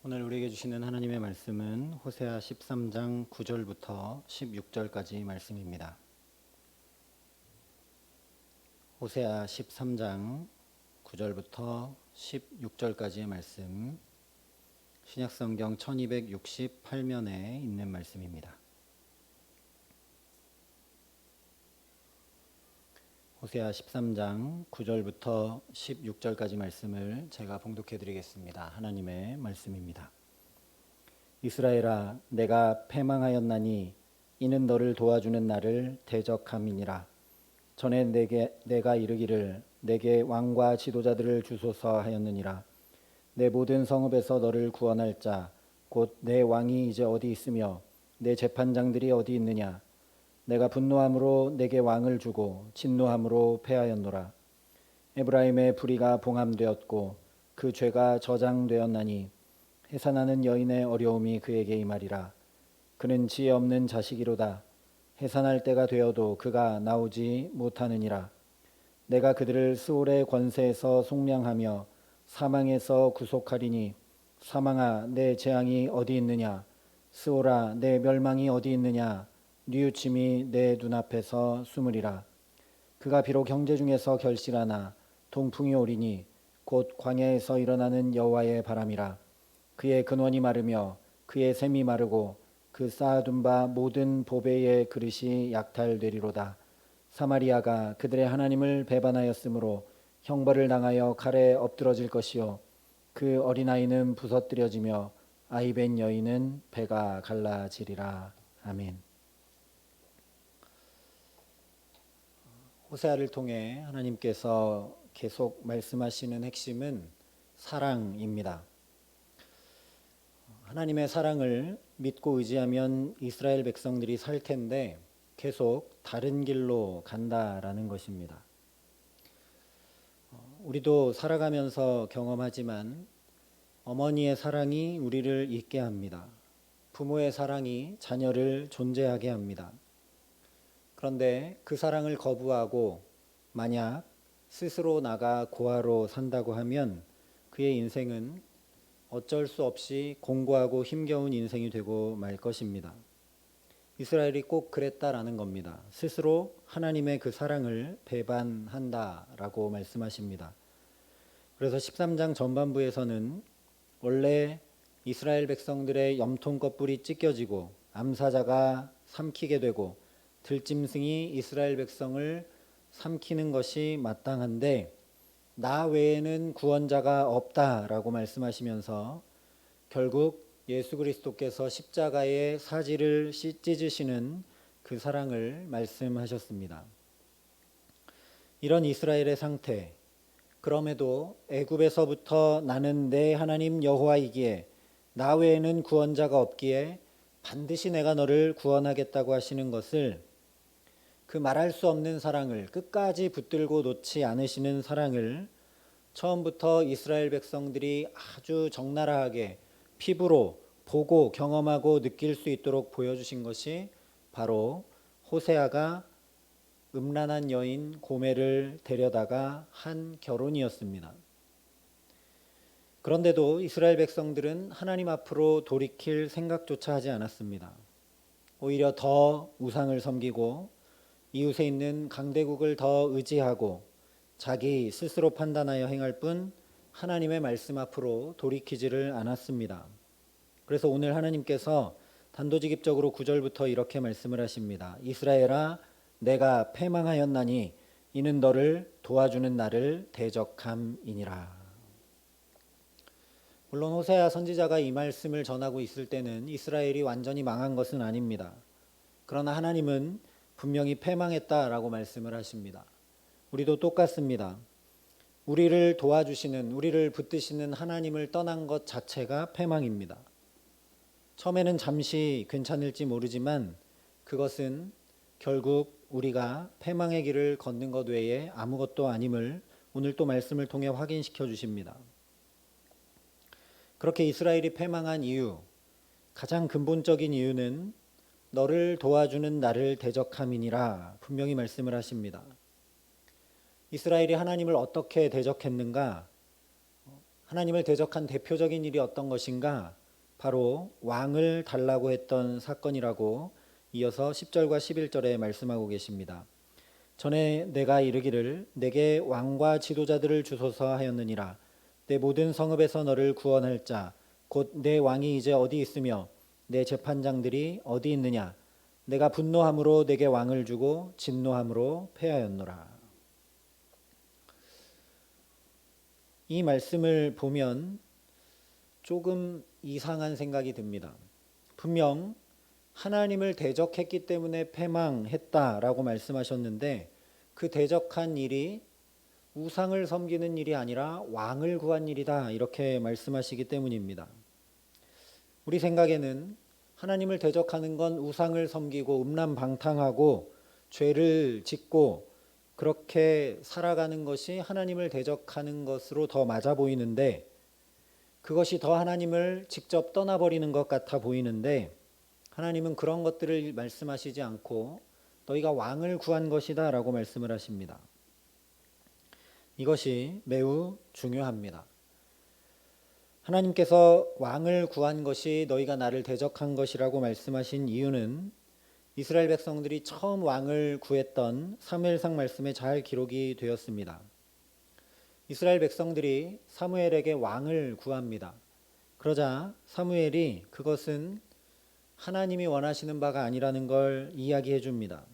오늘 우리에게 주시는 하나님의 말씀은 호세아 13장 9절부터 16절까지 말씀입니다. 호세아 13장 9절부터 16절까지의 말씀, 신약성경 1268면에 있는 말씀입니다. 호세아 13장 9절부터 16절까지 말씀을 제가 봉독해 드리겠습니다. 하나님의 말씀입니다. 이스라엘아, 내가 패망하였나니 이는 너를 도와주는 나를 대적함이니라. 전에 내가 이르기를 내게 왕과 지도자들을 주소서 하였느니라. 내 모든 성읍에서 너를 구원할 자 곧 내 왕이 이제 어디 있으며 내 재판장들이 어디 있느냐. 내가 분노함으로 내게 왕을 주고 진노함으로 패하였노라. 에브라임의 불의가 봉함되었고 그 죄가 저장되었나니 해산하는 여인의 어려움이 그에게 임하리라. 그는 지혜 없는 자식이로다. 해산할 때가 되어도 그가 나오지 못하느니라. 내가 그들을 스올의 권세에서 속량하며 사망에서 구속하리니 사망아, 내 재앙이 어디 있느냐. 스올아, 내 멸망이 어디 있느냐. 뉘우침이 내 눈앞에서 숨으리라. 그가 비록 형제 중에서 결실하나 동풍이 오리니 곧 광야에서 일어나는 여호와의 바람이라. 그의 근원이 마르며 그의 샘이 마르고 그 쌓아둔 바 모든 보배의 그릇이 약탈되리로다. 사마리아가 그들의 하나님을 배반하였으므로 형벌을 당하여 칼에 엎드러질 것이요 그 어린아이는 부서뜨려지며 아이벤 여인은 배가 갈라지리라. 아멘. 호세아를 통해 하나님께서 계속 말씀하시는 핵심은 사랑입니다. 하나님의 사랑을 믿고 의지하면 이스라엘 백성들이 살 텐데 계속 다른 길로 간다라는 것입니다. 우리도 살아가면서 경험하지만 어머니의 사랑이 우리를 있게 합니다. 부모의 사랑이 자녀를 존재하게 합니다. 그런데 그 사랑을 거부하고 만약 스스로 나가 고아로 산다고 하면 그의 인생은 어쩔 수 없이 공고하고 힘겨운 인생이 되고 말 것입니다. 이스라엘이 꼭 그랬다라는 겁니다. 스스로 하나님의 그 사랑을 배반한다라고 말씀하십니다. 그래서 13장 전반부에서는 원래 이스라엘 백성들의 염통 껍질이 찢겨지고 암사자가 삼키게 되고 들짐승이 이스라엘 백성을 삼키는 것이 마땅한데 나 외에는 구원자가 없다라고 말씀하시면서 결국 예수 그리스도께서 십자가의 사지를 찢으시는 그 사랑을 말씀하셨습니다. 이런 이스라엘의 상태, 그럼에도 애굽에서부터 나는 내 하나님 여호와이기에 나 외에는 구원자가 없기에 반드시 내가 너를 구원하겠다고 하시는 것을, 그 말할 수 없는 사랑을, 끝까지 붙들고 놓지 않으시는 사랑을 처음부터 이스라엘 백성들이 아주 적나라하게 피부로 보고 경험하고 느낄 수 있도록 보여주신 것이 바로 호세아가 음란한 여인 고멜을 데려다가 한 결혼이었습니다. 그런데도 이스라엘 백성들은 하나님 앞으로 돌이킬 생각조차 하지 않았습니다. 오히려 더 우상을 섬기고 이웃에 있는 강대국을 더 의지하고 자기 스스로 판단하여 행할 뿐 하나님의 말씀 앞으로 돌이키지를 않았습니다. 그래서 오늘 하나님께서 단도직입적으로 9절부터 이렇게 말씀을 하십니다. 이스라엘아, 내가 패망하였나니 이는 너를 도와주는 나를 대적함이니라. 물론 호세아 선지자가 이 말씀을 전하고 있을 때는 이스라엘이 완전히 망한 것은 아닙니다. 그러나 하나님은 분명히 패망했다라고 말씀을 하십니다. 우리도 똑같습니다. 우리를 도와주시는, 우리를 붙드시는 하나님을 떠난 것 자체가 패망입니다. 처음에는 잠시 괜찮을지 모르지만 그것은 결국 우리가 패망의 길을 걷는 것 외에 아무것도 아님을 오늘 또 말씀을 통해 확인시켜 주십니다. 그렇게 이스라엘이 패망한 이유, 가장 근본적인 이유는 너를 도와주는 나를 대적함이니라 분명히 말씀을 하십니다. 이스라엘이 하나님을 어떻게 대적했는가? 하나님을 대적한 대표적인 일이 어떤 것인가? 바로 왕을 달라고 했던 사건이라고 이어서 10절과 11절에 말씀하고 계십니다. 전에 내가 이르기를 내게 왕과 지도자들을 주소서 하였느니라. 내 모든 성읍에서 너를 구원할 자 곧 내 왕이 이제 어디 있으며 내 재판장들이 어디 있느냐. 내가 분노함으로 내게 왕을 주고 진노함으로 패하였노라. 이 말씀을 보면 조금 이상한 생각이 듭니다. 분명 하나님을 대적했기 때문에 패망했다라고 말씀하셨는데 그 대적한 일이 우상을 섬기는 일이 아니라 왕을 구한 일이다 이렇게 말씀하시기 때문입니다. 우리 생각에는 하나님을 대적하는 건 우상을 섬기고 음란방탕하고 죄를 짓고 그렇게 살아가는 것이 하나님을 대적하는 것으로 더 맞아 보이는데 그것이 더 하나님을 직접 떠나버리는 것 같아 보이는데 하나님은 그런 것들을 말씀하시지 않고 너희가 왕을 구한 것이다 라고 말씀을 하십니다. 이것이 매우 중요합니다. 하나님께서 왕을 구한 것이 너희가 나를 대적한 것이라고 말씀하신 이유는 이스라엘 백성들이 처음 왕을 구했던 사무엘상 말씀에 잘 기록이 되었습니다. 이스라엘 백성들이 사무엘에게 왕을 구합니다. 그러자 사무엘이 그것은 하나님이 원하시는 바가 아니라는 걸 이야기해 줍니다.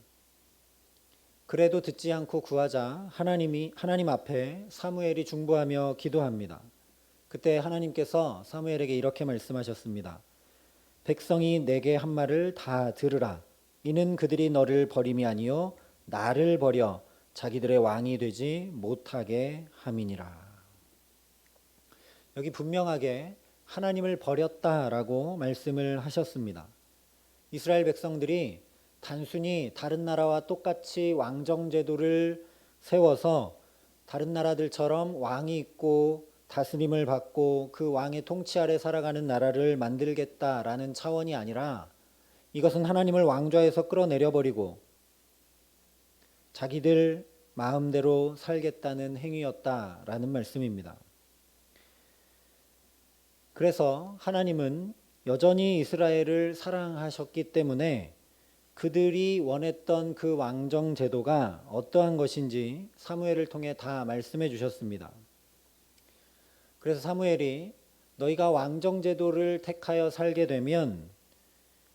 그래도 듣지 않고 구하자 하나님 앞에 사무엘이 중보하며 기도합니다. 그때 하나님께서 사무엘에게 이렇게 말씀하셨습니다. 백성이 내게 한 말을 다 들으라. 이는 그들이 너를 버림이 아니요 나를 버려 자기들의 왕이 되지 못하게 함이니라. 여기 분명하게 하나님을 버렸다라고 말씀을 하셨습니다. 이스라엘 백성들이 단순히 다른 나라와 똑같이 왕정제도를 세워서 다른 나라들처럼 왕이 있고 다스림을 받고 그 왕의 통치 아래 살아가는 나라를 만들겠다라는 차원이 아니라 이것은 하나님을 왕좌에서 끌어내려버리고 자기들 마음대로 살겠다는 행위였다라는 말씀입니다. 그래서 하나님은 여전히 이스라엘을 사랑하셨기 때문에 그들이 원했던 그 왕정 제도가 어떠한 것인지 사무엘을 통해 다 말씀해 주셨습니다. 그래서 사무엘이 너희가 왕정 제도를 택하여 살게 되면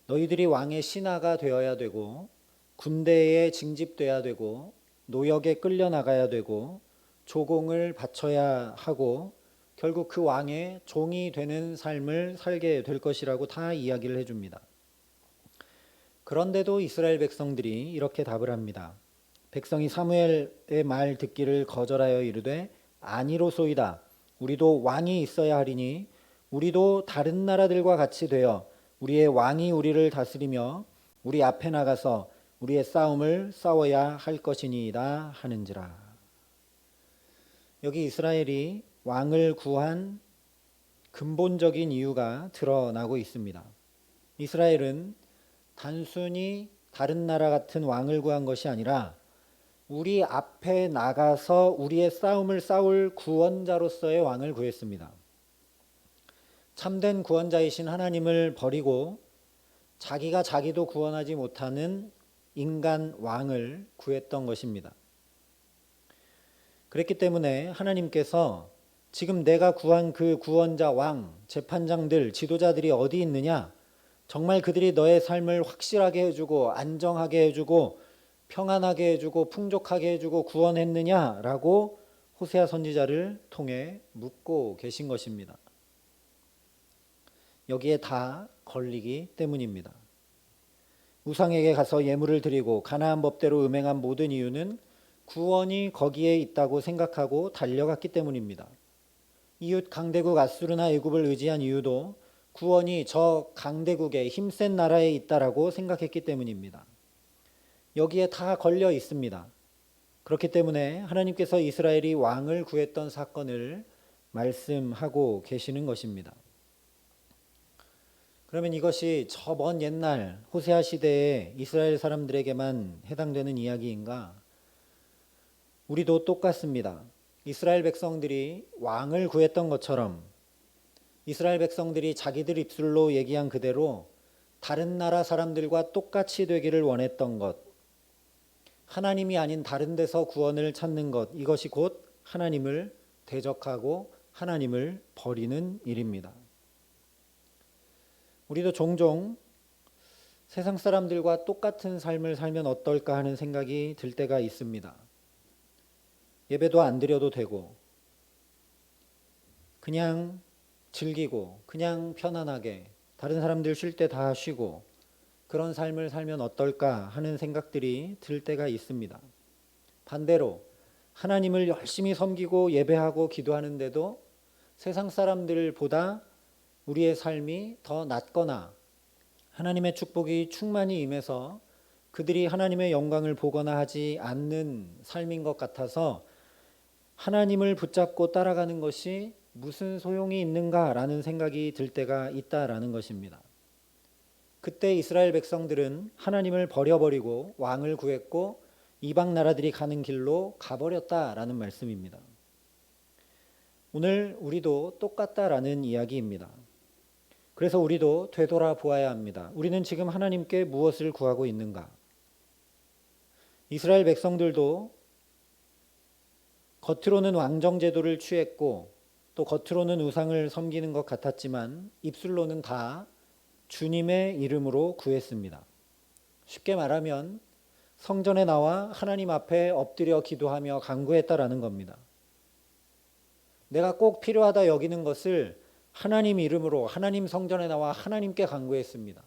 너희들이 왕의 신하가 되어야 되고 군대에 징집돼야 되고 노역에 끌려나가야 되고 조공을 바쳐야 하고 결국 그 왕의 종이 되는 삶을 살게 될 것이라고 다 이야기를 해줍니다. 그런데도 이스라엘 백성들이 이렇게 답을 합니다. 백성이 사무엘의 말 듣기를 거절하여 이르되 아니로소이다. 우리도 왕이 있어야 하리니 우리도 다른 나라들과 같이 되어 우리의 왕이 우리를 다스리며 우리 앞에 나가서 우리의 싸움을 싸워야 할 것이니이다 하는지라. 여기 이스라엘이 왕을 구한 근본적인 이유가 드러나고 있습니다. 이스라엘은 단순히 다른 나라 같은 왕을 구한 것이 아니라 우리 앞에 나가서 우리의 싸움을 싸울 구원자로서의 왕을 구했습니다. 참된 구원자이신 하나님을 버리고 자기가 자기도 구원하지 못하는 인간 왕을 구했던 것입니다. 그랬기 때문에 하나님께서 지금 내가 구한 그 구원자 왕, 재판장들, 지도자들이 어디 있느냐? 정말 그들이 너의 삶을 확실하게 해주고 안정하게 해주고 평안하게 해주고 풍족하게 해주고 구원했느냐라고 호세아 선지자를 통해 묻고 계신 것입니다. 여기에 다 걸리기 때문입니다. 우상에게 가서 예물을 드리고 가나안 법대로 음행한 모든 이유는 구원이 거기에 있다고 생각하고 달려갔기 때문입니다. 이웃 강대국 아수르나 애굽을 의지한 이유도 구원이 저 강대국의 힘센 나라에 있다라고 생각했기 때문입니다. 여기에 다 걸려 있습니다. 그렇기 때문에 하나님께서 이스라엘이 왕을 구했던 사건을 말씀하고 계시는 것입니다. 그러면 이것이 저 먼 옛날 호세아 시대의 이스라엘 사람들에게만 해당되는 이야기인가? 우리도 똑같습니다. 이스라엘 백성들이 왕을 구했던 것처럼 이스라엘 백성들이 자기들 입술로 얘기한 그대로 다른 나라 사람들과 똑같이 되기를 원했던 것, 하나님이 아닌 다른 데서 구원을 찾는 것, 이것이 곧 하나님을 대적하고 하나님을 버리는 일입니다. 우리도 종종 세상 사람들과 똑같은 삶을 살면 어떨까 하는 생각이 들 때가 있습니다. 예배도 안 드려도 되고 그냥 즐기고 그냥 편안하게 다른 사람들 쉴 때 다 쉬고 그런 삶을 살면 어떨까 하는 생각들이 들 때가 있습니다. 반대로 하나님을 열심히 섬기고 예배하고 기도하는데도 세상 사람들보다 우리의 삶이 더 낫거나 하나님의 축복이 충만히 임해서 그들이 하나님의 영광을 보거나 하지 않는 삶인 것 같아서 하나님을 붙잡고 따라가는 것이 무슨 소용이 있는가라는 생각이 들 때가 있다라는 것입니다. 그때 이스라엘 백성들은 하나님을 버려버리고 왕을 구했고 이방 나라들이 가는 길로 가버렸다라는 말씀입니다. 오늘 우리도 똑같다라는 이야기입니다. 그래서 우리도 되돌아보아야 합니다. 우리는 지금 하나님께 무엇을 구하고 있는가? 이스라엘 백성들도 겉으로는 왕정제도를 취했고 또 겉으로는 우상을 섬기는 것 같았지만 입술로는 다 주님의 이름으로 구했습니다. 쉽게 말하면 성전에 나와 하나님 앞에 엎드려 기도하며 간구했다라는 겁니다. 내가 꼭 필요하다 여기는 것을 하나님 이름으로 하나님 성전에 나와 하나님께 간구했습니다.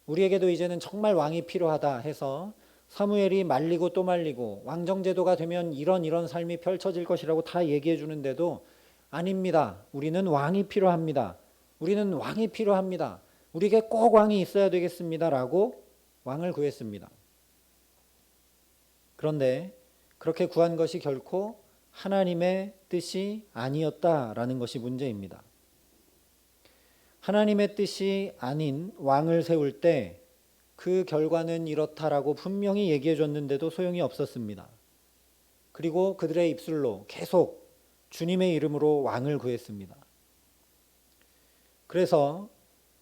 우리에게도 이제는 정말 왕이 필요하다 해서 사무엘이 말리고 또 말리고 왕정제도가 되면 이런 삶이 펼쳐질 것이라고 다 얘기해 주는데도 아닙니다. 우리는 왕이 필요합니다. 우리는 왕이 필요합니다. 우리에게 꼭 왕이 있어야 되겠습니다. 라고 왕을 구했습니다. 그런데 그렇게 구한 것이 결코 하나님의 뜻이 아니었다라는 것이 문제입니다. 하나님의 뜻이 아닌 왕을 세울 때 그 결과는 이렇다라고 분명히 얘기해 줬는데도 소용이 없었습니다. 그리고 그들의 입술로 계속 주님의 이름으로 왕을 구했습니다. 그래서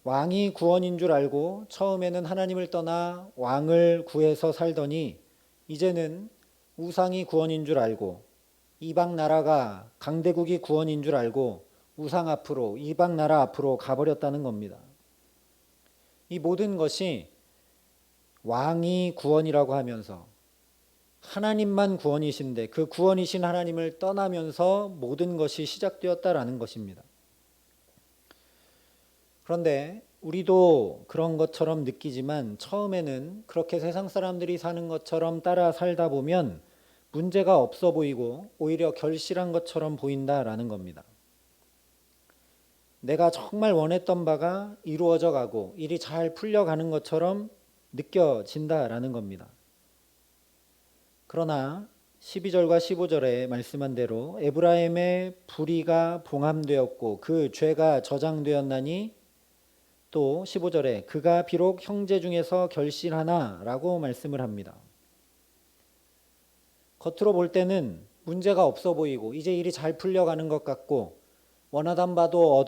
왕이 구원인 줄 알고 처음에는 하나님을 떠나 왕을 구해서 살더니 이제는 우상이 구원인 줄 알고 이방 나라가 강대국이 구원인 줄 알고 우상 앞으로 이방 나라 앞으로 가버렸다는 겁니다. 이 모든 것이 왕이 구원이라고 하면서 하나님만 구원이신데 그 구원이신 하나님을 떠나면서 모든 것이 시작되었다라는 것입니다. 그런데 우리도 그런 것처럼 느끼지만 처음에는 그렇게 세상 사람들이 사는 것처럼 따라 살다 보면 문제가 없어 보이고 오히려 결실한 것처럼 보인다라는 겁니다. 내가 정말 원했던 바가 이루어져 가고 일이 잘 풀려가는 것처럼 느껴진다라는 겁니다. 그러나 12절과 15절에 말씀한 대로 에브라임의 불의가 봉함되었고 그 죄가 저장되었나니 또 15절에 그가 비록 형제 중에서 결실하나 라고 말씀을 합니다. 겉으로 볼 때는 문제가 없어 보이고 이제 일이 잘 풀려가는 것 같고 원하던 바도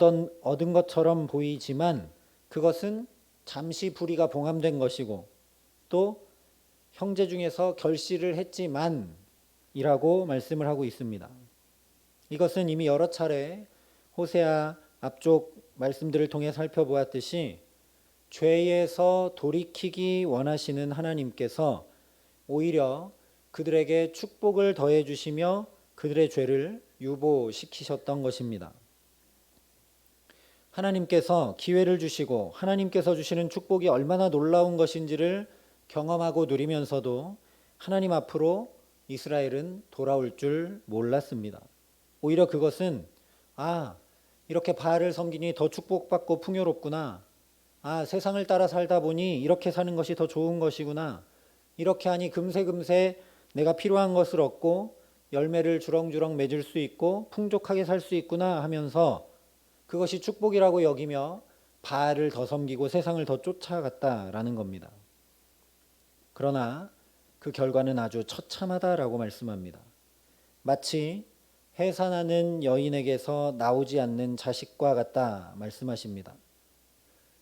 얻은 것처럼 보이지만 그것은 잠시 불의가 봉함된 것이고 또 형제 중에서 결실을 했지만 이라고 말씀을 하고 있습니다. 이것은 이미 여러 차례 호세아 앞쪽 말씀들을 통해 살펴보았듯이 죄에서 돌이키기 원하시는 하나님께서 오히려 그들에게 축복을 더해 주시며 그들의 죄를 유보시키셨던 것입니다. 하나님께서 기회를 주시고 하나님께서 주시는 축복이 얼마나 놀라운 것인지를 경험하고 누리면서도 하나님 앞으로 이스라엘은 돌아올 줄 몰랐습니다. 오히려 그것은 이렇게 바알을 섬기니 더 축복받고 풍요롭구나. 세상을 따라 살다 보니 이렇게 사는 것이 더 좋은 것이구나. 이렇게 하니 금세 내가 필요한 것을 얻고 열매를 주렁주렁 맺을 수 있고 풍족하게 살 수 있구나 하면서 그것이 축복이라고 여기며 바알을 더 섬기고 세상을 더 쫓아갔다라는 겁니다. 그러나 그 결과는 아주 처참하다라고 말씀합니다. 마치 해산하는 여인에게서 나오지 않는 자식과 같다 말씀하십니다.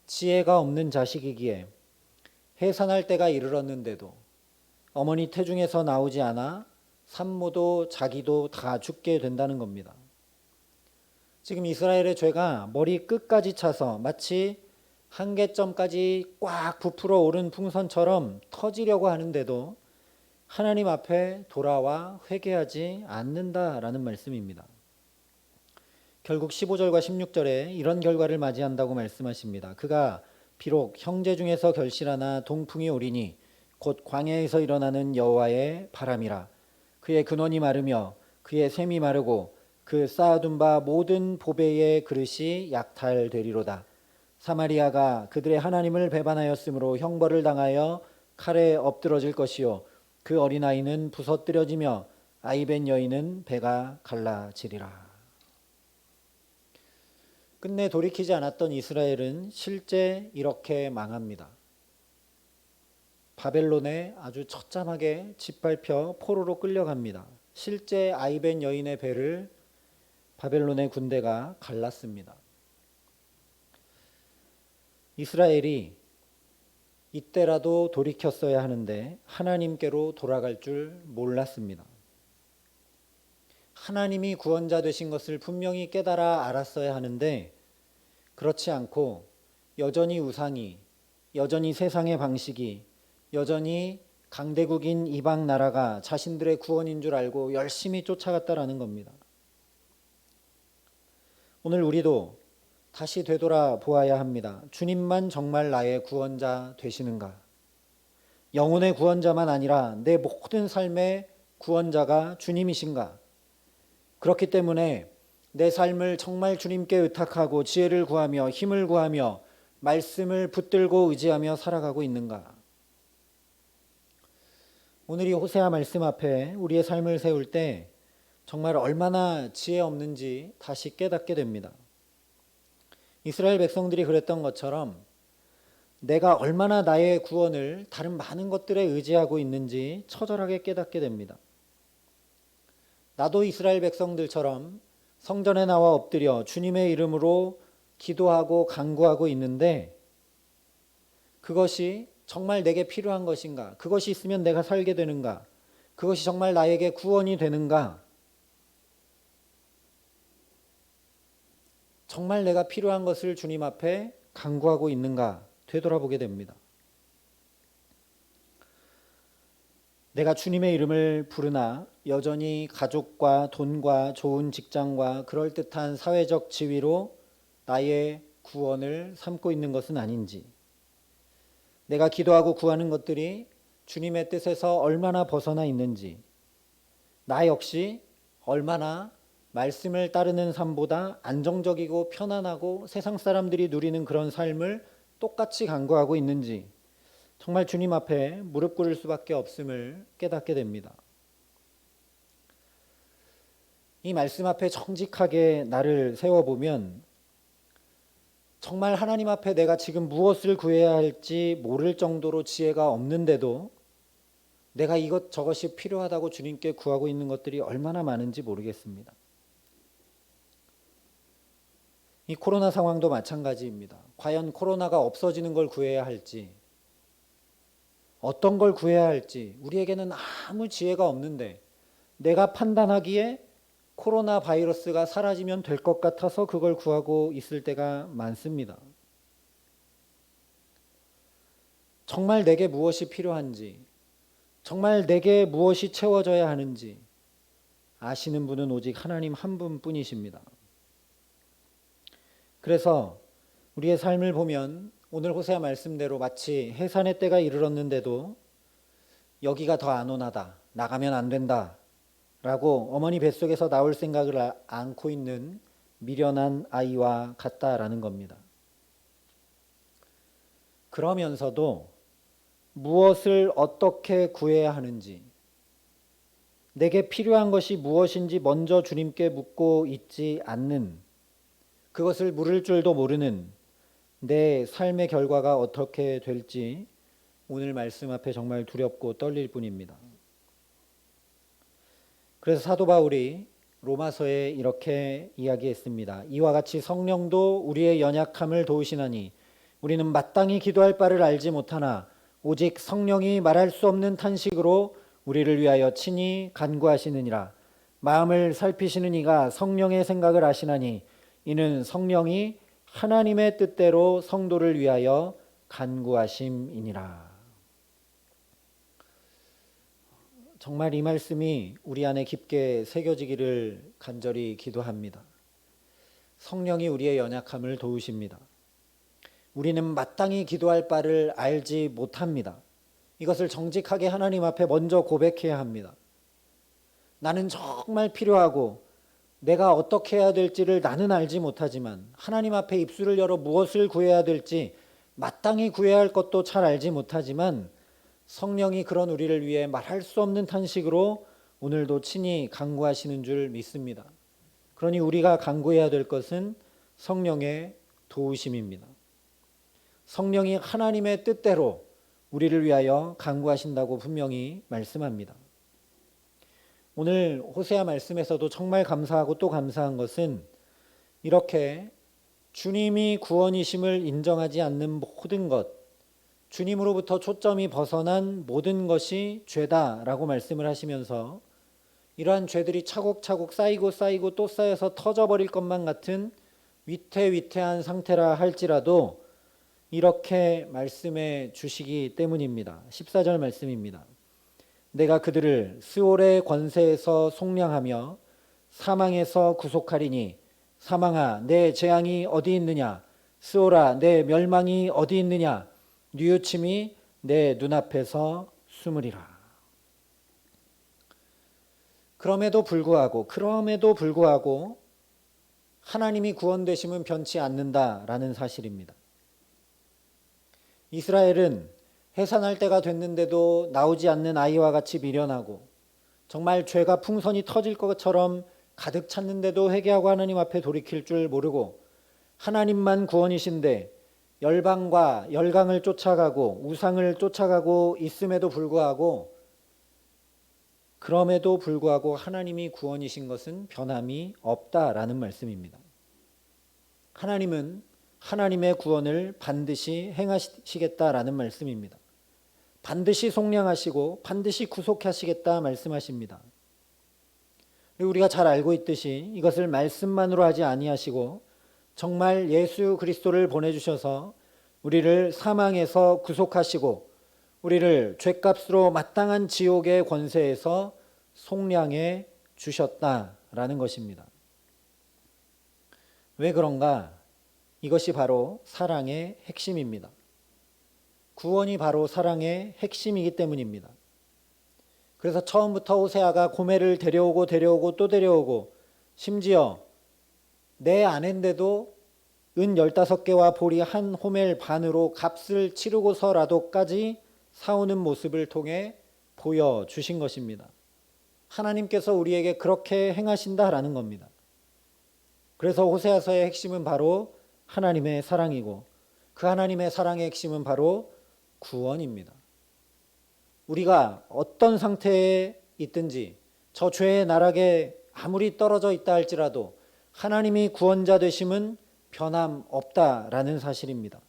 지혜가 없는 자식이기에 해산할 때가 이르렀는데도 어머니 태중에서 나오지 않아 산모도 자기도 다 죽게 된다는 겁니다. 지금 이스라엘의 죄가 머리 끝까지 차서 마치 한계점까지 꽉 부풀어 오른 풍선처럼 터지려고 하는데도 하나님 앞에 돌아와 회개하지 않는다라는 말씀입니다. 결국 15절과 16절에 이런 결과를 맞이한다고 말씀하십니다. 그가 비록 형제 중에서 결실하나 동풍이 오리니 곧 광야에서 일어나는 여호와의 바람이라. 그의 근원이 마르며 그의 샘이 마르고 그 쌓아둔 바 모든 보배의 그릇이 약탈되리로다. 사마리아가 그들의 하나님을 배반하였으므로 형벌을 당하여 칼에 엎드러질 것이요 그 어린아이는 부서뜨려지며 아이벤 여인은 배가 갈라지리라. 끝내 돌이키지 않았던 이스라엘은 실제 이렇게 망합니다. 바벨론에 아주 처참하게 짓밟혀 포로로 끌려갑니다. 실제 아이벤 여인의 배를 바벨론의 군대가 갈랐습니다. 이스라엘이 이때라도 돌이켰어야 하는데 하나님께로 돌아갈 줄 몰랐습니다. 하나님이 구원자 되신 것을 분명히 깨달아 알았어야 하는데 그렇지 않고 여전히 우상이, 여전히 세상의 방식이, 여전히 강대국인 이방 나라가 자신들의 구원인 줄 알고 열심히 쫓아갔다라는 겁니다. 오늘 우리도 다시 되돌아 보아야 합니다. 주님만 정말 나의 구원자 되시는가? 영혼의 구원자만 아니라 내 모든 삶의 구원자가 주님이신가? 그렇기 때문에 내 삶을 정말 주님께 의탁하고 지혜를 구하며 힘을 구하며 말씀을 붙들고 의지하며 살아가고 있는가? 오늘 이 호세아 말씀 앞에 우리의 삶을 세울 때 정말 얼마나 지혜 없는지 다시 깨닫게 됩니다. 이스라엘 백성들이 그랬던 것처럼 내가 얼마나 나의 구원을 다른 많은 것들에 의지하고 있는지 처절하게 깨닫게 됩니다. 나도 이스라엘 백성들처럼 성전에 나와 엎드려 주님의 이름으로 기도하고 간구하고 있는데 그것이 정말 내게 필요한 것인가? 그것이 있으면 내가 살게 되는가? 그것이 정말 나에게 구원이 되는가? 정말 내가 필요한 것을 주님 앞에 간구하고 있는가? 되돌아보게 됩니다. 내가 주님의 이름을 부르나 여전히 가족과 돈과 좋은 직장과 그럴듯한 사회적 지위로 나의 구원을 삼고 있는 것은 아닌지, 내가 기도하고 구하는 것들이 주님의 뜻에서 얼마나 벗어나 있는지, 나 역시 얼마나 말씀을 따르는 삶보다 안정적이고 편안하고 세상 사람들이 누리는 그런 삶을 똑같이 간구하고 있는지 정말 주님 앞에 무릎 꿇을 수밖에 없음을 깨닫게 됩니다. 이 말씀 앞에 정직하게 나를 세워보면 정말 하나님 앞에 내가 지금 무엇을 구해야 할지 모를 정도로 지혜가 없는데도 내가 이것 저것이 필요하다고 주님께 구하고 있는 것들이 얼마나 많은지 모르겠습니다. 이 코로나 상황도 마찬가지입니다. 과연 코로나가 없어지는 걸 구해야 할지, 어떤 걸 구해야 할지 우리에게는 아무 지혜가 없는데 내가 판단하기에 코로나 바이러스가 사라지면 될 것 같아서 그걸 구하고 있을 때가 많습니다. 정말 내게 무엇이 필요한지, 정말 내게 무엇이 채워져야 하는지 아시는 분은 오직 하나님 한 분뿐이십니다. 그래서 우리의 삶을 보면 오늘 호세아 말씀대로 마치 해산의 때가 이르렀는데도 여기가 더 안온하다, 나가면 안 된다 라고 어머니 뱃속에서 나올 생각을 않고 있는 미련한 아이와 같다라는 겁니다. 그러면서도 무엇을 어떻게 구해야 하는지, 내게 필요한 것이 무엇인지 먼저 주님께 묻고 있지 않는, 그것을 물을 줄도 모르는 내 삶의 결과가 어떻게 될지 오늘 말씀 앞에 정말 두렵고 떨릴 뿐입니다. 그래서 사도 바울이 로마서에 이렇게 이야기했습니다. 이와 같이 성령도 우리의 연약함을 도우시나니 우리는 마땅히 기도할 바를 알지 못하나 오직 성령이 말할 수 없는 탄식으로 우리를 위하여 친히 간구하시느니라. 마음을 살피시는 이가 성령의 생각을 아시나니 이는 성령이 하나님의 뜻대로 성도를 위하여 간구하심이니라. 정말 이 말씀이 우리 안에 깊게 새겨지기를 간절히 기도합니다. 성령이 우리의 연약함을 도우십니다. 우리는 마땅히 기도할 바를 알지 못합니다. 이것을 정직하게 하나님 앞에 먼저 고백해야 합니다. 나는 정말 필요하고 내가 어떻게 해야 될지를 나는 알지 못하지만 하나님 앞에 입술을 열어 무엇을 구해야 될지 마땅히 구해야 할 것도 잘 알지 못하지만 성령이 그런 우리를 위해 말할 수 없는 탄식으로 오늘도 친히 간구하시는 줄 믿습니다. 그러니 우리가 간구해야 될 것은 성령의 도우심입니다. 성령이 하나님의 뜻대로 우리를 위하여 간구하신다고 분명히 말씀합니다. 오늘 호세아 말씀에서도 정말 감사하고 또 감사한 것은 이렇게 주님이 구원이심을 인정하지 않는 모든 것, 주님으로부터 초점이 벗어난 모든 것이 죄다라고 말씀을 하시면서 이러한 죄들이 차곡차곡 쌓이고 또 쌓여서 터져버릴 것만 같은 위태위태한 상태라 할지라도 이렇게 말씀해 주시기 때문입니다. 14절 말씀입니다. 내가 그들을 스올의 권세에서 속량하며 사망에서 구속하리니 사망아 내 재앙이 어디 있느냐, 스올아 내 멸망이 어디 있느냐, 뉘우침이 내 눈앞에서 숨으리라. 그럼에도 불구하고 하나님이 구원되심은 변치 않는다라는 사실입니다. 이스라엘은 해산할 때가 됐는데도 나오지 않는 아이와 같이 미련하고 정말 죄가 풍선이 터질 것처럼 가득 찼는데도 회개하고 하나님 앞에 돌이킬 줄 모르고 하나님만 구원이신데 열방과 열강을 쫓아가고 우상을 쫓아가고 있음에도 불구하고 그럼에도 불구하고 하나님이 구원이신 것은 변함이 없다라는 말씀입니다. 하나님은 하나님의 구원을 반드시 행하시겠다라는 말씀입니다. 반드시 속량하시고 반드시 구속하시겠다 말씀하십니다. 그리고 우리가 잘 알고 있듯이 이것을 말씀만으로 하지 아니하시고 정말 예수 그리스도를 보내주셔서 우리를 사망에서 구속하시고 우리를 죄값으로 마땅한 지옥의 권세에서 속량해 주셨다라는 것입니다. 왜 그런가? 이것이 바로 사랑의 핵심입니다. 구원이 바로 사랑의 핵심이기 때문입니다. 그래서 처음부터 호세아가 고멜을 데려오고 또 데려오고 심지어 내 아내인데도 은 15개와 보리 한 호멜 반으로 값을 치르고서라도까지 사오는 모습을 통해 보여주신 것입니다. 하나님께서 우리에게 그렇게 행하신다라는 겁니다. 그래서 호세아서의 핵심은 바로 하나님의 사랑이고 그 하나님의 사랑의 핵심은 바로 구원입니다. 우리가 어떤 상태에 있든지 저 죄의 나락에 아무리 떨어져 있다 할지라도 하나님이 구원자 되심은 변함없다라는 사실입니다.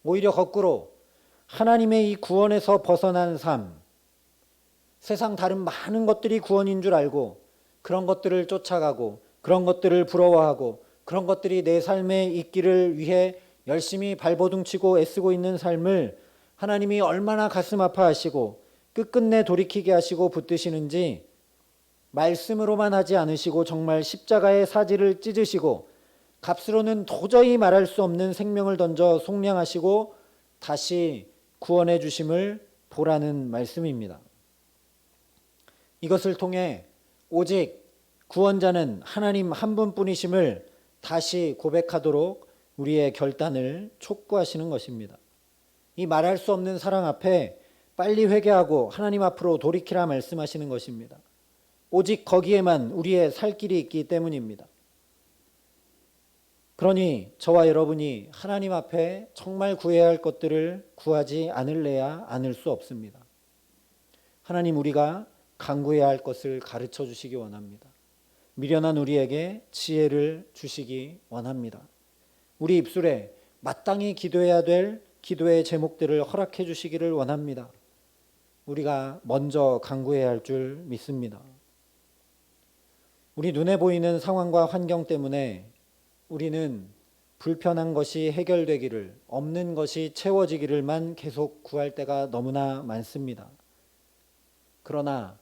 오히려 거꾸로 하나님의 이 구원에서 벗어난 삶, 세상 다른 많은 것들이 구원인 줄 알고 그런 것들을 쫓아가고 그런 것들을 부러워하고 그런 것들이 내 삶에 있기를 위해 열심히 발버둥치고 애쓰고 있는 삶을 하나님이 얼마나 가슴 아파하시고 끝끝내 돌이키게 하시고 붙드시는지 말씀으로만 하지 않으시고 정말 십자가의 사지를 찢으시고 값으로는 도저히 말할 수 없는 생명을 던져 속량하시고 다시 구원해 주심을 보라는 말씀입니다. 이것을 통해 오직 구원자는 하나님 한 분뿐이심을 다시 고백하도록 우리의 결단을 촉구하시는 것입니다. 이 말할 수 없는 사랑 앞에 빨리 회개하고 하나님 앞으로 돌이키라 말씀하시는 것입니다. 오직 거기에만 우리의 살 길이 있기 때문입니다. 그러니 저와 여러분이 하나님 앞에 정말 구해야 할 것들을 구하지 않을래야 않을 수 없습니다. 하나님, 우리가 간구해야 할 것을 가르쳐 주시기 원합니다. 미련한 우리에게 지혜를 주시기 원합니다. 우리 입술에 마땅히 기도해야 될 기도의 제목들을 허락해 주시기를 원합니다. 우리가 먼저 간구해야 할 줄 믿습니다. 우리 눈에 보이는 상황과 환경 때문에 우리는 불편한 것이 해결되기를, 없는 것이 채워지기를만 계속 구할 때가 너무나 많습니다. 그러나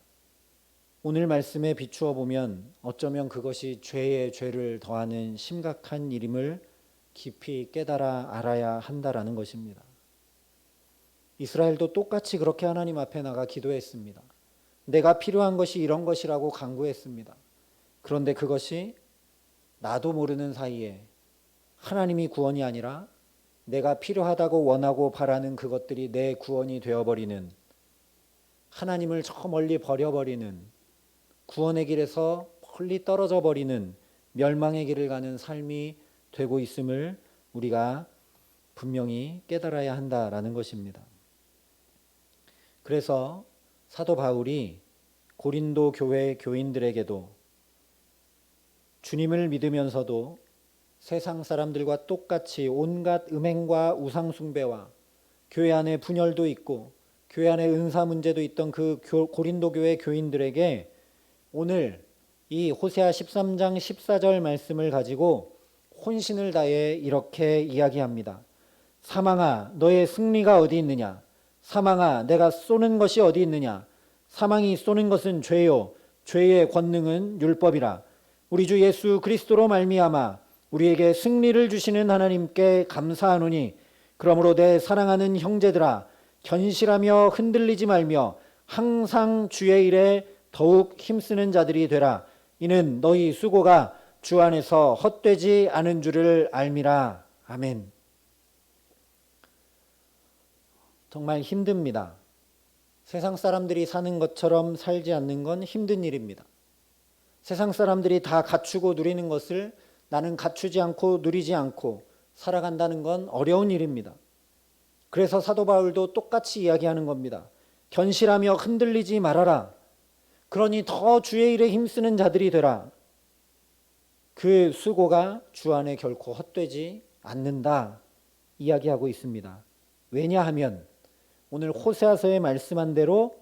오늘 말씀에 비추어 보면 어쩌면 그것이 죄에 죄를 더하는 심각한 일임을 깊이 깨달아 알아야 한다라는 것입니다. 이스라엘도 똑같이 그렇게 하나님 앞에 나가 기도했습니다. 내가 필요한 것이 이런 것이라고 간구했습니다. 그런데 그것이 나도 모르는 사이에 하나님이 구원이 아니라 내가 필요하다고 원하고 바라는 그것들이 내 구원이 되어버리는, 하나님을 저 멀리 버려버리는, 구원의 길에서 멀리 떨어져 버리는 멸망의 길을 가는 삶이 되고 있음을 우리가 분명히 깨달아야 한다라는 것입니다. 그래서 사도 바울이 고린도 교회 교인들에게도 주님을 믿으면서도 세상 사람들과 똑같이 온갖 음행과 우상 숭배와 교회 안에 분열도 있고 교회 안에 은사 문제도 있던 그 고린도 교회 교인들에게 오늘 이 호세아 13장 14절 말씀을 가지고 혼신을 다해 이렇게 이야기합니다. 사망아, 너의 승리가 어디 있느냐? 사망아, 내가 쏘는 것이 어디 있느냐? 사망이 쏘는 것은 죄요, 죄의 권능은 율법이라. 우리 주 예수 그리스도로 말미암아 우리에게 승리를 주시는 하나님께 감사하노니, 그러므로 내 사랑하는 형제들아, 견실하며 흔들리지 말며 항상 주의 일에 더욱 힘쓰는 자들이 되라. 이는 너희 수고가 주 안에서 헛되지 않은 줄을 알미라. 아멘. 정말 힘듭니다. 세상 사람들이 사는 것처럼 살지 않는 건 힘든 일입니다. 세상 사람들이 다 갖추고 누리는 것을 나는 갖추지 않고 누리지 않고 살아간다는 건 어려운 일입니다. 그래서 사도 바울도 똑같이 이야기하는 겁니다. 견실하며 흔들리지 말아라. 그러니 더 주의 일에 힘쓰는 자들이 되라. 그 수고가 주 안에 결코 헛되지 않는다 이야기하고 있습니다. 왜냐하면 오늘 호세아서에 말씀한 대로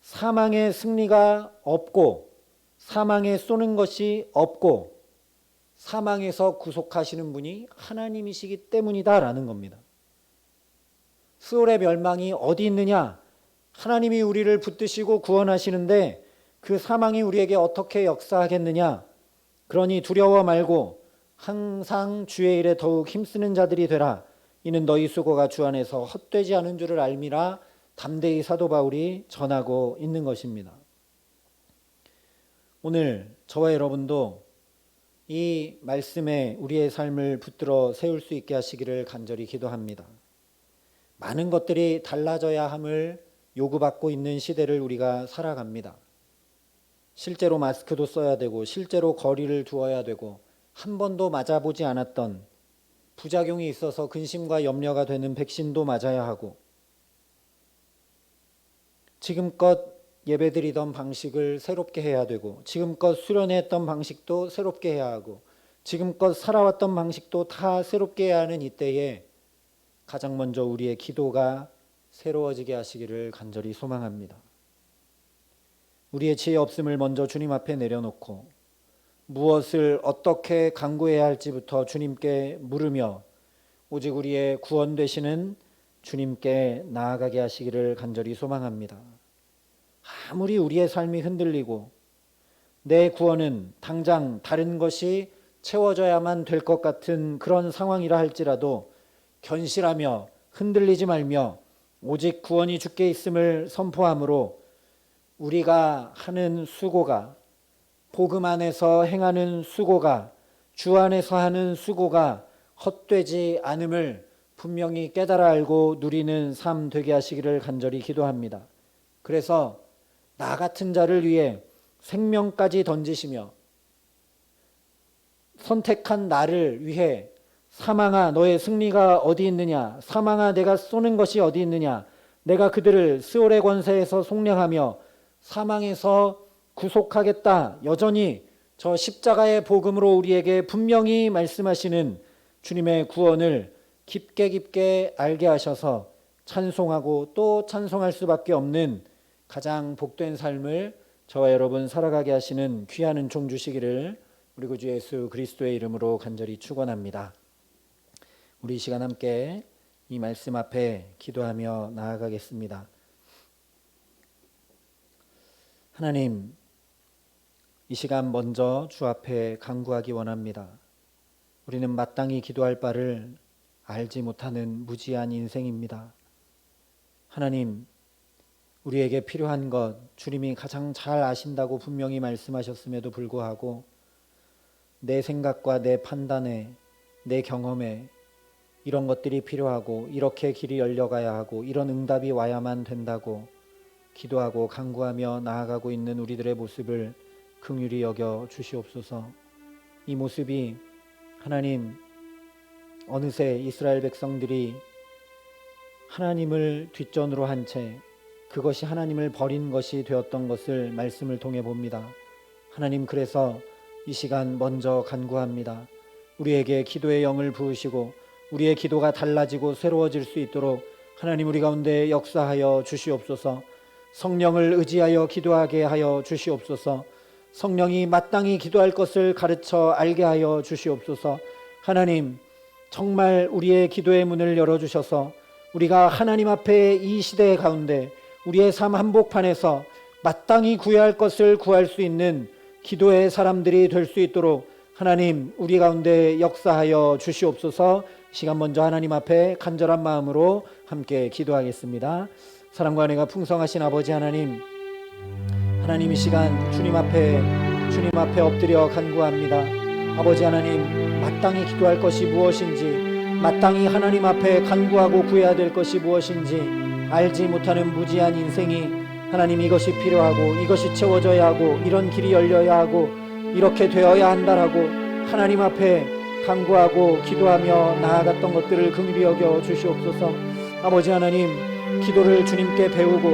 사망의 승리가 없고 사망에 쏘는 것이 없고 사망에서 구속하시는 분이 하나님이시기 때문이다라는 겁니다. 스올의 멸망이 어디 있느냐? 하나님이 우리를 붙드시고 구원하시는데 그 사망이 우리에게 어떻게 역사하겠느냐? 그러니 두려워 말고 항상 주의 일에 더욱 힘쓰는 자들이 되라. 이는 너희 수고가 주 안에서 헛되지 않은 줄을 알미라. 담대히 사도 바울이 전하고 있는 것입니다. 오늘 저와 여러분도 이 말씀에 우리의 삶을 붙들어 세울 수 있게 하시기를 간절히 기도합니다. 많은 것들이 달라져야 함을 요구받고 있는 시대를 우리가 살아갑니다. 실제로 마스크도 써야 되고 실제로 거리를 두어야 되고 한 번도 맞아보지 않았던 부작용이 있어서 근심과 염려가 되는 백신도 맞아야 하고 지금껏 예배드리던 방식을 새롭게 해야 되고 지금껏 수련했던 방식도 새롭게 해야 하고 지금껏 살아왔던 방식도 다 새롭게 해야 하는 이때에 가장 먼저 우리의 기도가 새로워지게 하시기를 간절히 소망합니다. 우리의 지혜 없음을 먼저 주님 앞에 내려놓고 무엇을 어떻게 간구해야 할지부터 주님께 물으며 오직 우리의 구원 되시는 주님께 나아가게 하시기를 간절히 소망합니다. 아무리 우리의 삶이 흔들리고 내 구원은 당장 다른 것이 채워져야만 될 것 같은 그런 상황이라 할지라도 견실하며 흔들리지 말며 오직 구원이 주께 있음을 선포함으로 우리가 하는 수고가 복음 안에서 행하는 수고가 주 안에서 하는 수고가 헛되지 않음을 분명히 깨달아 알고 누리는 삶 되게 하시기를 간절히 기도합니다. 그래서 나 같은 자를 위해 생명까지 던지시며 선택한 나를 위해 사망아 너의 승리가 어디 있느냐? 사망아 내가 쏘는 것이 어디 있느냐? 내가 그들을 스올의 권세에서 속량하며 사망에서 구속하겠다. 여전히 저 십자가의 복음으로 우리에게 분명히 말씀하시는 주님의 구원을 깊게 깊게 알게 하셔서 찬송하고 또 찬송할 수밖에 없는 가장 복된 삶을 저와 여러분 살아가게 하시는 귀한 은총 주시기를 우리 구주 예수 그리스도의 이름으로 간절히 축원합니다. 우리 이 시간 함께 이 말씀 앞에 기도하며 나아가겠습니다. 하나님, 이 시간 먼저 주 앞에 간구하기 원합니다. 우리는 마땅히 기도할 바를 알지 못하는 무지한 인생입니다. 하나님, 우리에게 필요한 것 주님이 가장 잘 아신다고 분명히 말씀하셨음에도 불구하고 내 생각과 내 판단에, 내 경험에 이런 것들이 필요하고 이렇게 길이 열려가야 하고 이런 응답이 와야만 된다고 기도하고 간구하며 나아가고 있는 우리들의 모습을 긍휼히 여겨 주시옵소서. 이 모습이 하나님, 어느새 이스라엘 백성들이 하나님을 뒷전으로 한 채 그것이 하나님을 버린 것이 되었던 것을 말씀을 통해 봅니다. 하나님, 그래서 이 시간 먼저 간구합니다. 우리에게 기도의 영을 부으시고 우리의 기도가 달라지고 새로워질 수 있도록 하나님 우리 가운데 역사하여 주시옵소서. 성령을 의지하여 기도하게 하여 주시옵소서. 성령이 마땅히 기도할 것을 가르쳐 알게 하여 주시옵소서. 하나님, 정말 우리의 기도의 문을 열어주셔서 우리가 하나님 앞에 이 시대 가운데 우리의 삶 한복판에서 마땅히 구해야 할 것을 구할 수 있는 기도의 사람들이 될 수 있도록 하나님 우리 가운데 역사하여 주시옵소서. 시간 먼저 하나님 앞에 간절한 마음으로 함께 기도하겠습니다. 사랑과 은혜가 풍성하신 아버지 하나님, 하나님 이 시간 주님 앞에 엎드려 간구합니다. 아버지 하나님, 마땅히 기도할 것이 무엇인지, 마땅히 하나님 앞에 간구하고 구해야 될 것이 무엇인지 알지 못하는 무지한 인생이 하나님 이것이 필요하고 이것이 채워져야 하고 이런 길이 열려야 하고 이렇게 되어야 한다라고 하나님 앞에 간구하고 기도하며 나아갔던 것들을 긍휼히 여겨 주시옵소서. 아버지 하나님, 기도를 주님께 배우고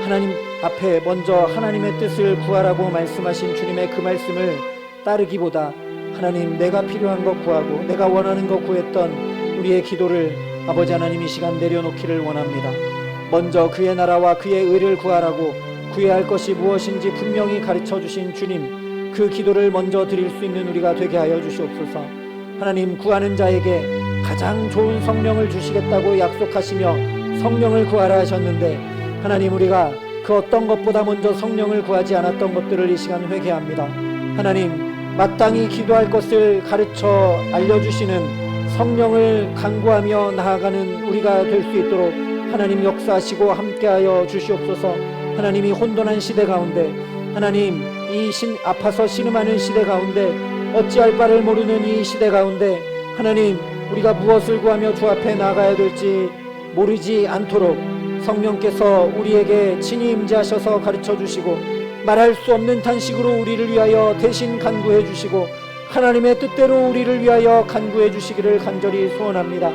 하나님 앞에 먼저 하나님의 뜻을 구하라고 말씀하신 주님의 그 말씀을 따르기보다 하나님, 내가 필요한 것 구하고 내가 원하는 것 구했던 우리의 기도를 아버지 하나님 이 시간 내려놓기를 원합니다. 먼저 그의 나라와 그의 의를 구하라고 구해야 할 것이 무엇인지 분명히 가르쳐 주신 주님, 그 기도를 먼저 드릴 수 있는 우리가 되게 하여 주시옵소서. 하나님, 구하는 자에게 가장 좋은 성령을 주시겠다고 약속하시며 성령을 구하라 하셨는데 하나님, 우리가 그 어떤 것보다 먼저 성령을 구하지 않았던 것들을 이 시간 회개합니다. 하나님, 마땅히 기도할 것을 가르쳐 알려주시는 성령을 간구하며 나아가는 우리가 될 수 있도록 하나님 역사하시고 함께하여 주시옵소서. 하나님이 혼돈한 시대 가운데, 하나님 이 아파서 신음하는 시대 가운데, 어찌할 바를 모르는 이 시대 가운데 하나님, 우리가 무엇을 구하며 주 앞에 나가야 될지 모르지 않도록 성령께서 우리에게 친히 임재하셔서 가르쳐 주시고 말할 수 없는 탄식으로 우리를 위하여 대신 간구해 주시고 하나님의 뜻대로 우리를 위하여 간구해 주시기를 간절히 소원합니다.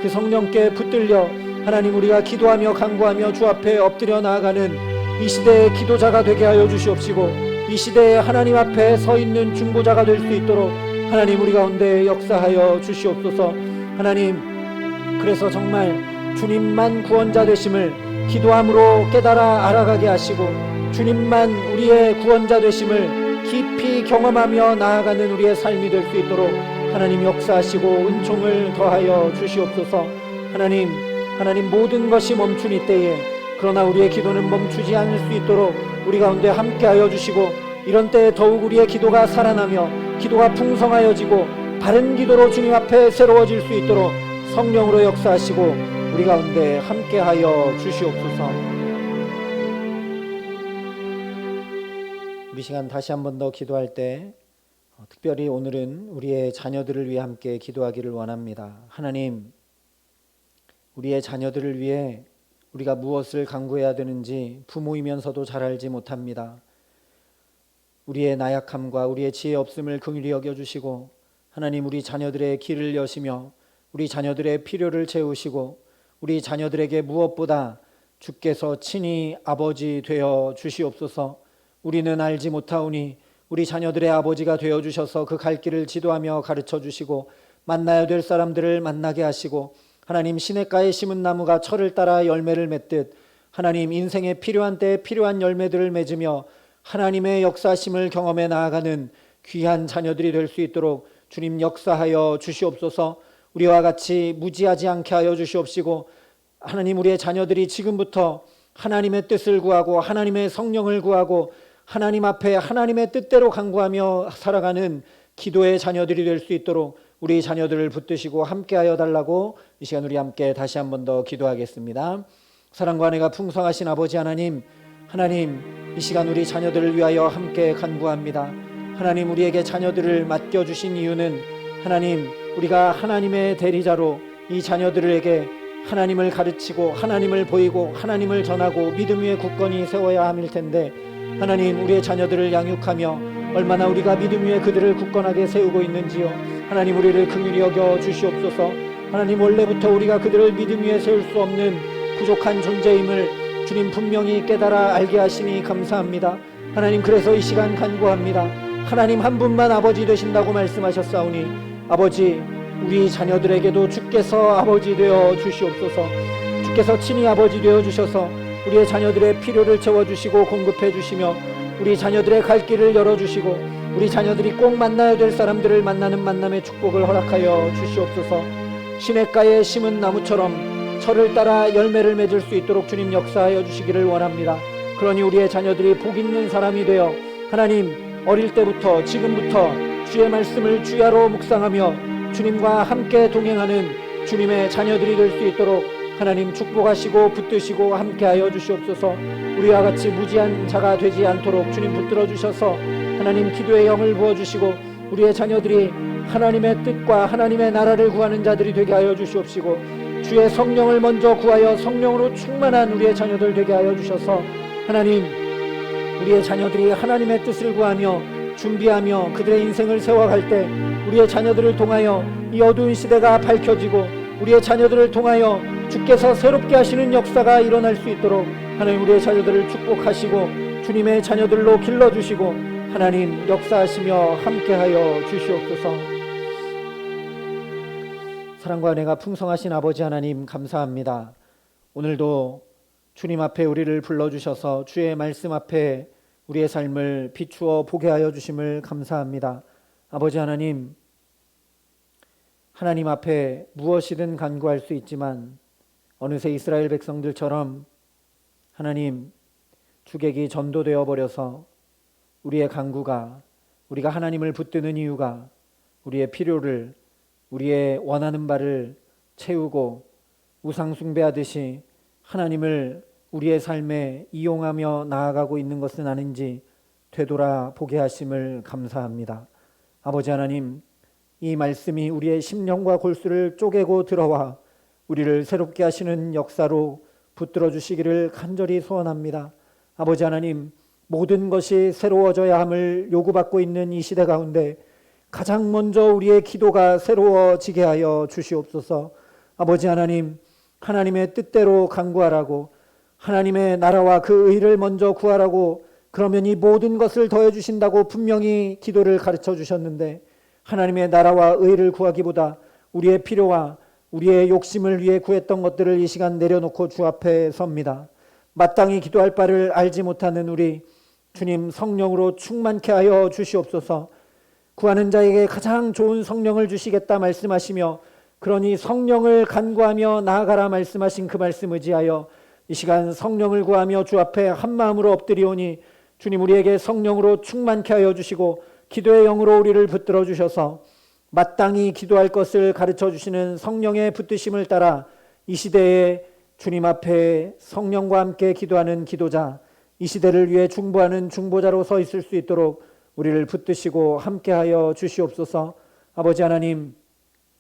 그 성령께 붙들려 하나님, 우리가 기도하며 간구하며 주 앞에 엎드려 나아가는 이 시대의 기도자가 되게 하여 주시옵시고 이 시대에 하나님 앞에 서 있는 중보자가 될 수 있도록 하나님 우리 가운데 역사하여 주시옵소서. 하나님, 그래서 정말 주님만 구원자 되심을 기도함으로 깨달아 알아가게 하시고 주님만 우리의 구원자 되심을 깊이 경험하며 나아가는 우리의 삶이 될 수 있도록 하나님 역사하시고 은총을 더하여 주시옵소서. 하나님 모든 것이 멈춘 이때에 그러나 우리의 기도는 멈추지 않을 수 있도록 우리 가운데 함께하여 주시고 이런 때에 더욱 우리의 기도가 살아나며 기도가 풍성하여지고 바른 기도로 주님 앞에 새로워질 수 있도록 성령으로 역사하시고 우리 가운데 함께하여 주시옵소서. 우리 시간 다시 한 번 더 기도할 때 특별히 오늘은 우리의 자녀들을 위해 함께 기도하기를 원합니다. 하나님, 우리의 자녀들을 위해 우리가 무엇을 간구해야 되는지 부모이면서도 잘 알지 못합니다. 우리의 나약함과 우리의 지혜 없음을 긍휼히 여겨주시고 하나님, 우리 자녀들의 길을 여시며 우리 자녀들의 필요를 채우시고 우리 자녀들에게 무엇보다 주께서 친히 아버지 되어 주시옵소서. 우리는 알지 못하오니 우리 자녀들의 아버지가 되어 주셔서 그 갈 길을 지도하며 가르쳐 주시고 만나야 될 사람들을 만나게 하시고 하나님 시냇가에 심은 나무가 철을 따라 열매를 맺듯 하나님 인생에 필요한 때에 필요한 열매들을 맺으며 하나님의 역사심을 경험해 나아가는 귀한 자녀들이 될 수 있도록 주님 역사하여 주시옵소서. 우리와 같이 무지하지 않게 하여 주시옵시고 하나님 우리의 자녀들이 지금부터 하나님의 뜻을 구하고 하나님의 성령을 구하고 하나님 앞에 하나님의 뜻대로 간구하며 살아가는 기도의 자녀들이 될 수 있도록 우리 자녀들을 붙드시고 함께하여 달라고 이 시간 우리 함께 다시 한 번 더 기도하겠습니다. 사랑과 은혜가 풍성하신 아버지 하나님, 이 시간 우리 자녀들을 위하여 함께 간구합니다. 하나님 우리에게 자녀들을 맡겨주신 이유는 하나님 우리가 하나님의 대리자로 이 자녀들에게 하나님을 가르치고 하나님을 보이고 하나님을 전하고 믿음 위에 굳건히 세워야 함일 텐데 하나님 우리의 자녀들을 양육하며 얼마나 우리가 믿음 위에 그들을 굳건하게 세우고 있는지요. 하나님 우리를 긍휼히 여겨 주시옵소서. 하나님 원래부터 우리가 그들을 믿음 위에 세울 수 없는 부족한 존재임을 주님 분명히 깨달아 알게 하시니 감사합니다. 하나님 그래서 이 시간 간구합니다. 하나님 한 분만 아버지 되신다고 말씀하셨사오니 아버지 우리 자녀들에게도 주께서 아버지 되어 주시옵소서. 주께서 친히 아버지 되어 주셔서 우리의 자녀들의 필요를 채워주시고 공급해 주시며 우리 자녀들의 갈 길을 열어주시고 우리 자녀들이 꼭 만나야 될 사람들을 만나는 만남의 축복을 허락하여 주시옵소서. 시냇가에 심은 나무처럼 철을 따라 열매를 맺을 수 있도록 주님 역사하여 주시기를 원합니다. 그러니 우리의 자녀들이 복 있는 사람이 되어 하나님 어릴 때부터 지금부터 주의 말씀을 주야로 묵상하며 주님과 함께 동행하는 주님의 자녀들이 될 수 있도록 하나님 축복하시고 붙드시고 함께하여 주시옵소서. 우리와 같이 무지한 자가 되지 않도록 주님 붙들어 주셔서 하나님 기도의 영을 부어주시고 우리의 자녀들이 하나님의 뜻과 하나님의 나라를 구하는 자들이 되게 하여 주시옵시고 주의 성령을 먼저 구하여 성령으로 충만한 우리의 자녀들 되게 하여 주셔서 하나님 우리의 자녀들이 하나님의 뜻을 구하며 준비하며 그들의 인생을 세워갈 때 우리의 자녀들을 통하여 이 어두운 시대가 밝혀지고 우리의 자녀들을 통하여 주께서 새롭게 하시는 역사가 일어날 수 있도록 하나님 우리의 자녀들을 축복하시고 주님의 자녀들로 길러주시고 하나님 역사하시며 함께하여 주시옵소서. 사랑과 은혜가 풍성하신 아버지 하나님 감사합니다. 오늘도 주님 앞에 우리를 불러주셔서 주의 말씀 앞에 우리의 삶을 비추어 보게 하여 주심을 감사합니다. 아버지 하나님, 하나님 앞에 무엇이든 간구할 수 있지만 어느새 이스라엘 백성들처럼 하나님 주객이 전도되어 버려서 우리의 간구가 우리가 하나님을 붙드는 이유가 우리의 필요를 우리의 원하는 바를 채우고 우상 숭배하듯이 하나님을 우리의 삶에 이용하며 나아가고 있는 것은 아닌지 되돌아보게 하심을 감사합니다. 아버지 하나님, 이 말씀이 우리의 심령과 골수를 쪼개고 들어와 우리를 새롭게 하시는 역사로 붙들어 주시기를 간절히 소원합니다. 아버지 하나님, 모든 것이 새로워져야 함을 요구받고 있는 이 시대 가운데 가장 먼저 우리의 기도가 새로워지게 하여 주시옵소서. 아버지 하나님, 하나님의 뜻대로 간구하라고 하나님의 나라와 그 의를 먼저 구하라고 그러면 이 모든 것을 더해 주신다고 분명히 기도를 가르쳐 주셨는데 하나님의 나라와 의를 구하기보다 우리의 필요와 우리의 욕심을 위해 구했던 것들을 이 시간 내려놓고 주 앞에 섭니다. 마땅히 기도할 바를 알지 못하는 우리 주님 성령으로 충만케 하여 주시옵소서. 구하는 자에게 가장 좋은 성령을 주시겠다 말씀하시며 그러니 성령을 간구하며 나아가라 말씀하신 그 말씀 의지하여 이 시간 성령을 구하며 주 앞에 한마음으로 엎드리오니 주님 우리에게 성령으로 충만케 하여 주시고 기도의 영으로 우리를 붙들어 주셔서 마땅히 기도할 것을 가르쳐 주시는 성령의 붙드심을 따라 이 시대에 주님 앞에 성령과 함께 기도하는 기도자, 이 시대를 위해 중보하는 중보자로 서 있을 수 있도록 우리를 붙드시고 함께하여 주시옵소서. 아버지 하나님,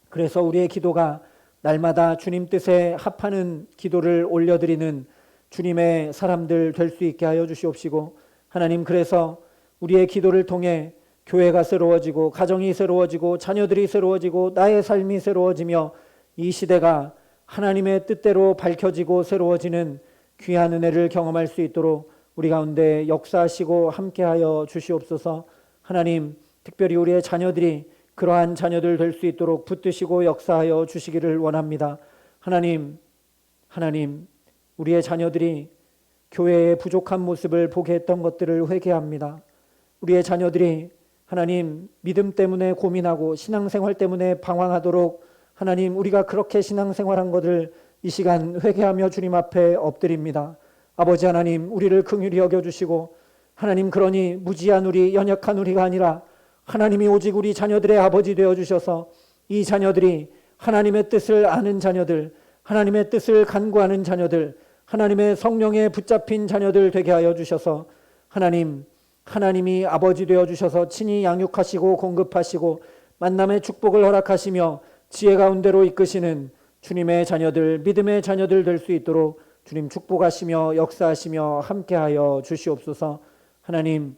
그래서 우리의 기도가 날마다 주님 뜻에 합하는 기도를 올려드리는 주님의 사람들 될 수 있게 하여 주시옵시고 하나님, 그래서 우리의 기도를 통해 교회가 새로워지고 가정이 새로워지고 자녀들이 새로워지고 나의 삶이 새로워지며 이 시대가 하나님의 뜻대로 밝혀지고 새로워지는 귀한 은혜를 경험할 수 있도록 우리 가운데 역사하시고 함께하여 주시옵소서. 하나님, 특별히 우리의 자녀들이 그러한 자녀들 될 수 있도록 붙드시고 역사하여 주시기를 원합니다. 하나님, 우리의 자녀들이 교회의 부족한 모습을 보게 했던 것들을 회개합니다. 우리의 자녀들이 하나님 믿음 때문에 고민하고 신앙생활 때문에 방황하도록 하나님 우리가 그렇게 신앙생활한 것을 이 시간 회개하며 주님 앞에 엎드립니다. 아버지 하나님, 우리를 긍휼히 여겨주시고 하나님, 그러니 무지한 우리, 연약한 우리가 아니라 하나님이 오직 우리 자녀들의 아버지 되어주셔서 이 자녀들이 하나님의 뜻을 아는 자녀들, 하나님의 뜻을 간구하는 자녀들, 하나님의 성령에 붙잡힌 자녀들 되게 하여 주셔서 하나님이 아버지 되어주셔서 친히 양육하시고 공급하시고 만남의 축복을 허락하시며 지혜 가운데로 이끄시는 주님의 자녀들, 믿음의 자녀들 될 수 있도록 주님 축복하시며 역사하시며 함께하여 주시옵소서. 하나님,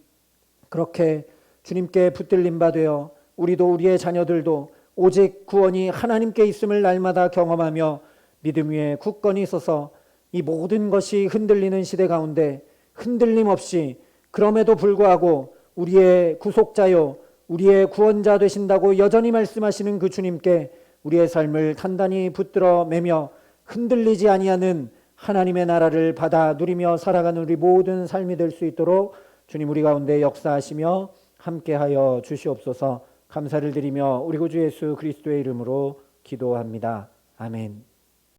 그렇게 주님께 붙들림 바 되어 우리도 우리의 자녀들도 오직 구원이 하나님께 있음을 날마다 경험하며 믿음 위에 굳건히 서서 이 모든 것이 흔들리는 시대 가운데 흔들림 없이, 그럼에도 불구하고 우리의 구속자요 우리의 구원자 되신다고 여전히 말씀하시는 그 주님께 우리의 삶을 단단히 붙들어 매며 흔들리지 아니하는 하나님의 나라를 받아 누리며 살아가는 우리 모든 삶이 될 수 있도록 주님 우리 가운데 역사하시며 함께하여 주시옵소서. 감사를 드리며 우리 구주 예수 그리스도의 이름으로 기도합니다. 아멘.